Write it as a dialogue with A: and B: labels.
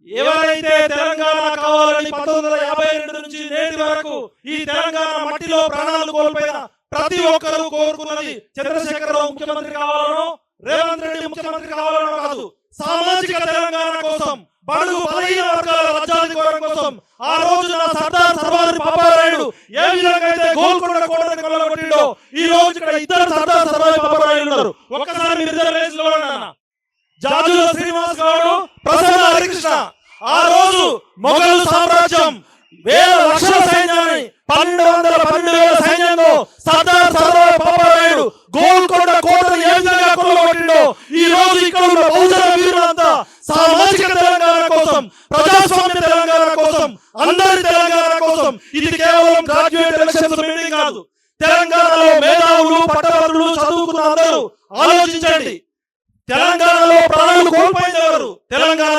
A: ఎవరైతే తెలంగాణ కావాలని 1952 నుంచి నేటి వరకు ఈ తెలంగాణ మట్టిలో ప్రాణాలు కోల్పోయిన ప్రతి ఒక్కరూ కోరుకున్నది చంద్రశేఖరరావు ముఖ్యమంత్రి కావాలనో రేవంత్ రెడ్డి ముఖ్యమంత్రి కావాలనో కాదు, సామాజిక తెలంగాణ కోసం, బడుగు బలహీన వర్గాల రాజ్యాధికారం కోసం ఆ రోజు నా సర్దార్ సర్వారి పాపారాయుడు ఏ విధంగా అయితే గోల్కొండ కోటని కొల్లగొట్టిండో ఈ రోజు ఇక్కడ ఇద్దరు సర్దార్ సర్వారి పాపారాయుడు ఉన్నారు. ఒక్కసారి మీరు ఇద్దరు రేసులో జాజుల శ్రీనివాస్ గౌడ్, ప్రసన్న హరికృష్ణ. ఆ రోజు మొఘలు సామ్రాజ్యం వేల లక్షల సైన్యాన్ని 12,000 సైన్యంలో సర్దార్ సర్వాయి పాపారాయుడు గోల్కొండ కోటను ఏ విధంగా కొల్లగొట్టిండో ఈ రోజు ఇక్కడ ఉన్న బహుజన వీరులంతా సామాజిక తెలంగాణ కోసం, ప్రజాస్వామ్య తెలంగాణ కోసం, అందరి తెలంగాణ కోసం. ఇది కేవలం గ్రాడ్యుయేట్ ఎలక్షన్స్ మీటింగ్ కాదు. తెలంగాణలో మేధావులు, పట్టభద్రులు, చదువుకున్న అందరూ ఆలోచించండి. తెలంగాణలో ప్రాణాలు కోల్పోయినవారు తెలంగాణ